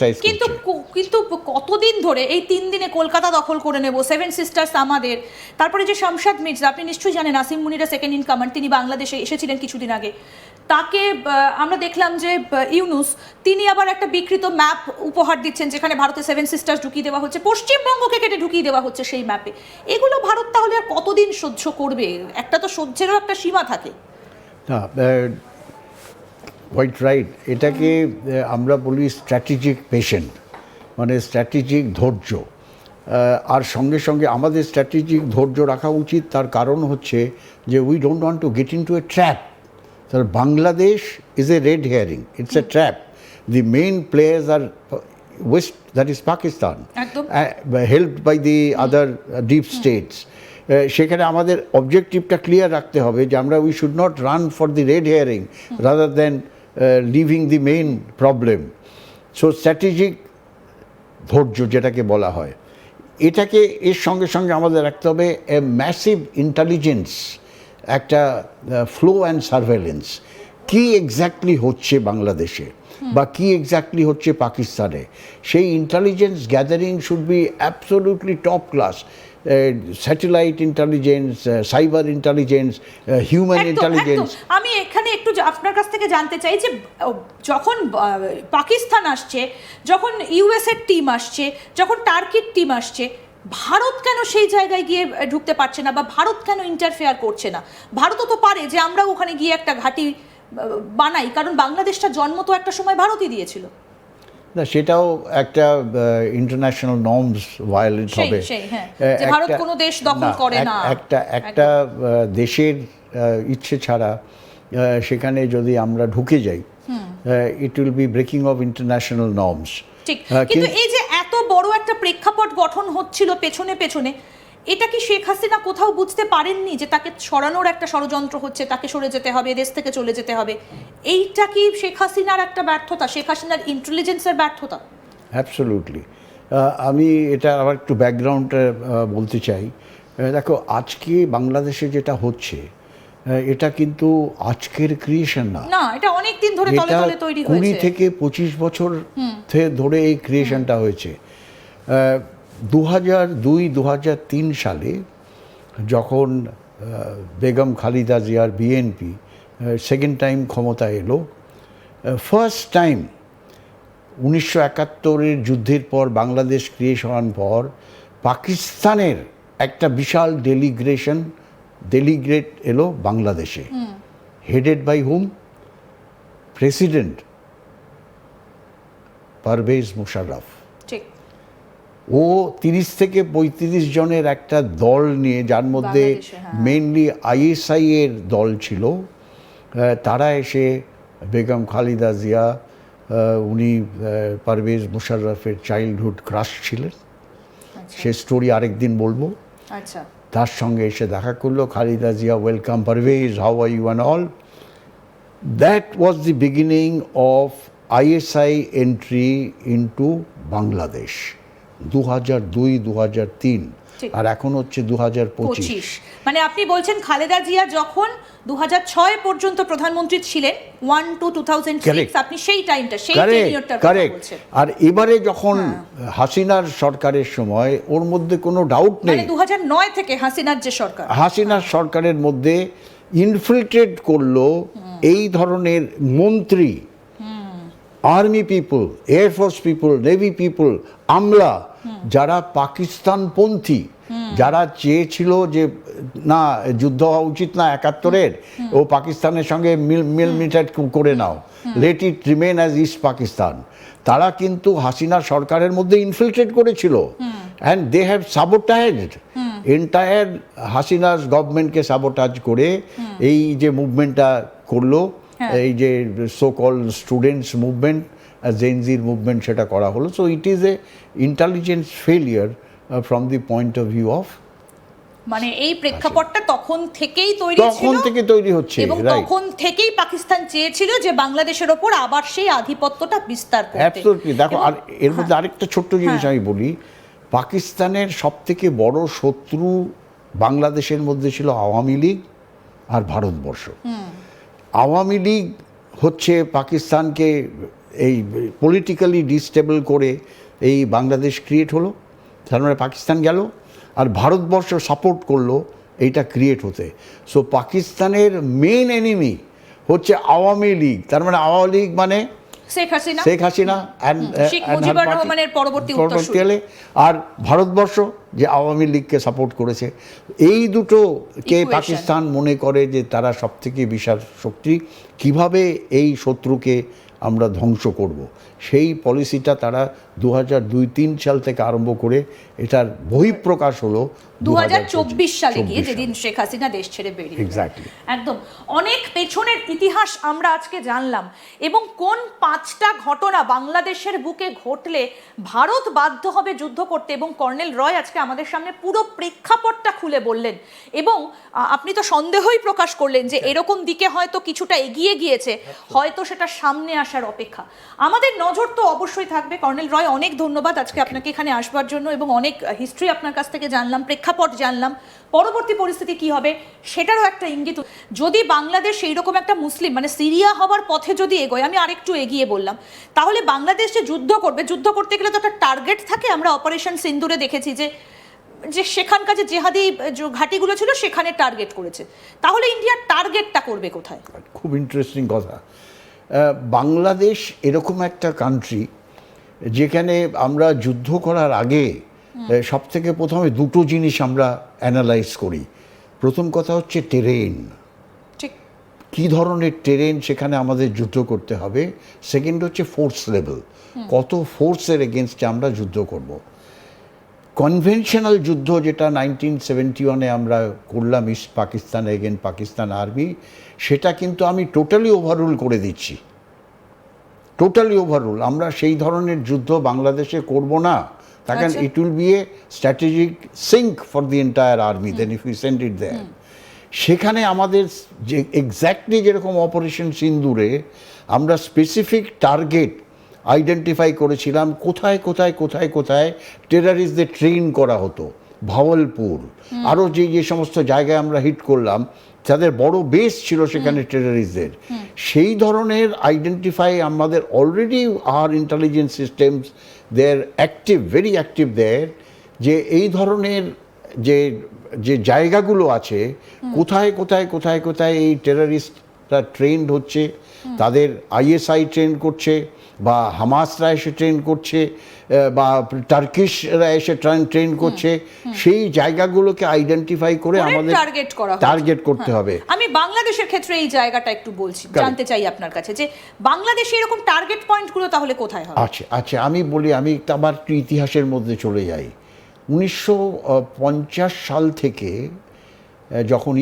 Criticise করছে। কিন্তু কতদিন ধরে এই 3 দিনে কলকাতা দখল করে নেব, সেভেন সিস্টার্স আমাদের, তারপরে যে শামশাদ মির্জা, আপনি নিশ্চয়ই জানেন আসিম মুনিরা সেকেন্ড ইন কমান্ড, তিনি বাংলাদেশে এসেছিলেন কিছুদিন আগে, তাকে আমরা দেখলাম যে ইউনুস তিনি আবার একটা বিকৃত ম্যাপ উপহার দিচ্ছেন যেখানে ভারতের সেভেন সিস্টার্স ঢুকিয়ে দেওয়া হচ্ছে, পশ্চিমবঙ্গকে কেটে ঢুকিয়ে দেওয়া হচ্ছে সেই ম্যাপে। এগুলো ভারত তাহলে আর কতদিন সহ্য করবে? একটা তো সহ্যেরও একটা সীমা থাকে না, হোয়াইট রাইট, এটাকে আমরা বলি স্ট্র্যাটেজিক পেশেন্ট, মানে স্ট্র্যাটেজিক ধৈর্য। আর সঙ্গে সঙ্গে আমাদের স্ট্র্যাটেজিক ধৈর্য রাখা উচিত, তার কারণ হচ্ছে যে we don't want to get in to a trap. তার Bangladesh is a red herring, it's a trap. The main players are West, that is Pakistan, helped by the other deep states. সেখানে আমাদের অবজেক্টিভটা ক্লিয়ার রাখতে হবে যে আমরা we should not run for the red herring rather than living the main problem. So strategic ধৈর্য যেটাকে বলা হয়, এটাকে এর সঙ্গে সঙ্গে আমাদের রাখতে হবে এ ম্যাসিভ ইন্টেলিজেন্স, একটা ফ্লো অ্যান্ড সার্ভেলেন্স। কী এক্স্যাক্টলি হচ্ছে বাংলাদেশে বা কী এক্স্যাক্টলি হচ্ছে পাকিস্তানে, সেই intelligence gathering should be absolutely top class. Satellite intelligence, cyber intelligence, human intelligence. আমি এখানে একটু আপনার কাছ থেকে জানতে চাই যে যখন পাকিস্তান আসছে, যখন ইউএস এর টিম আসছে, যখন টার্কির টিম আসছে, ভারত কেন সেই জায়গায় গিয়ে ঢুকতে পারছে না বা ভারত কেন ইন্টারফেয়ার করছে না? ভারতও তো পারে যে আমরা ওখানে গিয়ে একটা ঘাঁটি বানাই, কারণ বাংলাদেশটা জন্ম তো একটা সময় ভারতই দিয়েছিল। না, সেটাও একটা ইন্টারন্যাশনাল নর্মস ভায়োলেট হবে। যে ভারত কোনো দেশ দখল করে না, একটা দেশের ইচ্ছে ছাড়া সেখানে যদি আমরা ঢুকে যাই, ইট will B breaking of international norms. ঠিক, কিন্তু এই যে এত বড় একটা প্রেক্ষাপট গঠন হচ্ছিল পেছনে পেছনে, এটা কি শেখ হাসিনা কোথাও বুঝতে পারেননি যে তাকে সরানোর একটা ষড়যন্ত্র হচ্ছে, তাকে সরে যেতে হবে, দেশ থেকে চলে যেতে হবে? এইটা কি শেখ হাসিনার একটা ব্যর্থতা, শেখ হাসিনার ইন্টেলিজেন্সের ব্যর্থতা? অ্যাবসলিউটলি। আমি এটা আবার একটু ব্যাকগ্রাউন্ডে বলতে চাই। দেখো, আজকে বাংলাদেশে যেটা হচ্ছে এটা কিন্তু আজকের ক্রিয়েশন না, এটা অনেক দিন ধরে তলে তলে তৈরি হয়েছে। 20 থেকে 25 বছর ধরে এই ক্রিয়েশনটা হয়েছে। 2002-2003 সালে যখন বেগম খালেদা জিয়ার বিএনপি সেকেন্ড টাইম ক্ষমতা এলো, ফার্স্ট টাইম 1971-এর যুদ্ধের পর বাংলাদেশ ক্রিয়েশন হওয়ার পর পাকিস্তানের একটা বিশাল ডেলিগেট এলো বাংলাদেশে, headed by hmm? President Pervez Musharraf. ও 30 থেকে 35 জনের একটা দল নিয়ে, যার মধ্যে মেইনলি আইএসআই এর দল ছিল, তারা এসে বেগম খালেদা জিয়া, উনি পারভেজ মুশাররফের চাইল্ডহুড ক্রাশ ছিলেন, সে স্টোরি আরেকদিন বলবো। তার সঙ্গে এসে দেখা করলো, Khaleda Zia welcome Parvez, how are you and all. That was the beginning of ISI entry into Bangladesh 2002-2003, আর এখন হচ্ছে 2025। মানে আপনি বলছেন খালেদা জিয়া যখন 2006 পর্যন্ত প্রধানমন্ত্রী ছিলেন, 1-2006, আপনি সেই টাইমটা, সেই টেনিয়রটার কথা বলছেন। আর এবারে যখন হাসিনার সরকারের সময়, ওর মধ্যে কোনো ডাউট নেই, মানে 2009 থেকে হাসিনার যে সরকার, হাসিনার সরকারের মধ্যে ইনফিল্ট্রেট করলো এই ধরনের মন্ত্রী, army people, air force people, navy people, আমলা, যারা পাকিস্তানপন্থী, যারা চেয়েছিল যে না, যুদ্ধ হওয়া উচিত না 71-এর, ও পাকিস্তানের সঙ্গে মিলমিটার করে নাও, let it remain as East Pakistan, তারা কিন্তু হাসিনা সরকারের মধ্যে ইনফিল্ট্রেট করেছিল। And they have sabotaged entire Hasina's গভর্নমেন্টকে সাবোটাজ করে এই যে মুভমেন্টটা করলো, এই যে সো কল স্টুডেন্টস মুভমেন্ট, জেনজির মুভমেন্ট, সেটা করা হলো। So it is a intelligence failure from the point of view of, মানে এই প্রেক্ষাপটটা তখন থেকেই তৈরি হচ্ছে, এবং তখন থেকেই পাকিস্তান চেয়েছিল যে বাংলাদেশের ওপর আবার সেই আধিপত্যটা বিস্তার করতে। অ্যাবসলিউটলি। দেখো, আর এর মধ্যে আরেকটা ছোট্ট জিনিস আমি বলি, পাকিস্তানের সবথেকে বড় শত্রু বাংলাদেশের মধ্যে ছিল আওয়ামী লীগ আর ভারতবর্ষ। আওয়ামী লীগ হচ্ছে পাকিস্তানকে এই পলিটিক্যালি ডিস্টেবল করে এই বাংলাদেশ ক্রিয়েট হলো, তার মানে পাকিস্তান গেল, আর ভারতবর্ষ সাপোর্ট করলো এইটা ক্রিয়েট হতে। সো পাকিস্তানের মেইন এনিমি হচ্ছে আওয়ামী লীগ, তার মানে আওয়ামী লীগ মানে Sheikh Hasina, Sheikh and her Mujibur party, রহমানের পরবর্তী উত্তরসূরি। পরবর্তীকালে, আর ভারতবর্ষ যে আওয়ামী লীগকে সাপোর্ট করেছে, এই দুটোকে Equation. পাকিস্তান মনে করে যে তারা সবথেকে বিশাল শক্তি, কিভাবে এই শত্রুকে আমরা ধ্বংস করব, সেই পলিসিটা তারা 2002-03 সাল থেকে আরম্ভ করে এটার বহিঃপ্রকাশ হলো 2024 সালে গিয়ে 24 যেদিন শেখ হাসিনা দেশ ছেড়ে বেরিয়ে গেলেন। Exactly. একদম অনেক পেছনের ইতিহাস আমরা আজকে জানলাম, এবং কোন 5টা ঘটনা বাংলাদেশের বুকে ঘটলে ভারত বাধ্য হবে যুদ্ধ করতে, এবং কর্নেল রয় আজকে আমাদের সামনে পুরো প্রেক্ষাপটটা খুলে বললেন। এবং আপনি তো সন্দেহই প্রকাশ করলেন যে এরকম দিকে হয়তো কিছুটা এগিয়ে গিয়েছে, হয়তো সেটা সামনে আসার অপেক্ষা। আমাদের নজর তো অবশ্যই থাকবে। কর্নেল রয়, অনেক ধন্যবাদ আজকে আপনাকে এখানে আসবার জন্য, এবং অনেক হিস্ট্রি আপনার কাছ থেকে জানলাম, প্রেক্ষাপট জানলাম, পরবর্তী পরিস্থিতি কি হবে সেটারও একটা ইঙ্গিত। যদি বাংলাদেশ এইরকম একটা মুসলিম মানে সিরিয়া হবার পথে যদি এগোয়, আমি আরেকটু এগিয়ে বললাম, তাহলে বাংলাদেশ যে যুদ্ধ করবে, যুদ্ধ করতে গেলে তো একটা টার্গেট থাকে। আমরা অপারেশন সিন্দুরে দেখেছি যে সেখানকার যে জেহাদি ঘাঁটিগুলো ছিল সেখানে টার্গেট করেছে। তাহলে ইন্ডিয়ার টার্গেটটা করবে কোথায়? খুব ইন্টারেস্টিং কথা। বাংলাদেশ এরকম একটা কান্ট্রি যেখানে আমরা যুদ্ধ করার আগে সব থেকে প্রথমে দুটো জিনিস আমরা অ্যানালাইজ করি। প্রথম কথা হচ্ছে টেরেন, ঠিক, কী ধরনের টেরেন সেখানে আমাদের যুদ্ধ করতে হবে। সেকেন্ড হচ্ছে ফোর্স লেভেল, কত ফোর্সের এগেনস্টে আমরা যুদ্ধ করব। কনভেনশনাল যুদ্ধ যেটা 1971-এ আমরা করলাম east Pakistan again Pakistan army, সেটা কিন্তু আমি টোটালি ওভাররুল করে দিচ্ছি, টোটালি ওভাররুল। আমরা সেই ধরনের যুদ্ধ বাংলাদেশে করব না, কারণ it will be a strategic sink for the entire army then if you send it there. সেখানে আমাদের যে এক্স্যাক্টলি যেরকম অপারেশন সিন্দুরে আমরা স্পেসিফিক টার্গেট আইডেন্টিফাই করেছিলাম, কোথায় কোথায় কোথায় কোথায় টেরারিস্টদের ট্রেন করা হতো, ভাওয়ালপুর, আরও যে যে সমস্ত জায়গায় আমরা হিট করলাম, যাদের বড় বেস ছিল সেখানে টেরারিস্টদের, সেই ধরনের আইডেন্টিফাই আমাদের অলরেডি আর ইন্টেলিজেন্স সিস্টেমস দেয়ার অ্যাক্টিভ, ভেরি অ্যাক্টিভ দেয়ার, যে এই ধরনের যে যে জায়গাগুলো আছে, কোথায় কোথায় কোথায় কোথায় এই টেরারিস্টরা ট্রেন্ড হচ্ছে, তাদের আইএসআই ট্রেন করছে, বা হামাসরা এসে ট্রেন করছে, বা টার্কিশরা এসে ট্রেন করছে, সেই জায়গাগুলোকে আইডেন্টিফাই করে আমাদের টার্গেট করতে হবে। আমি বাংলাদেশের ক্ষেত্রে এই জায়গাটা একটু বলছি, জানতে চাই আপনার কাছে যে বাংলাদেশে এরকম টার্গেট পয়েন্টগুলো তাহলে কোথায় হবে? আচ্ছা আচ্ছা, আমি বলি, আমি আবার একটু ইতিহাসের মধ্যে চলে যাই। 1950 সাল থেকে যখন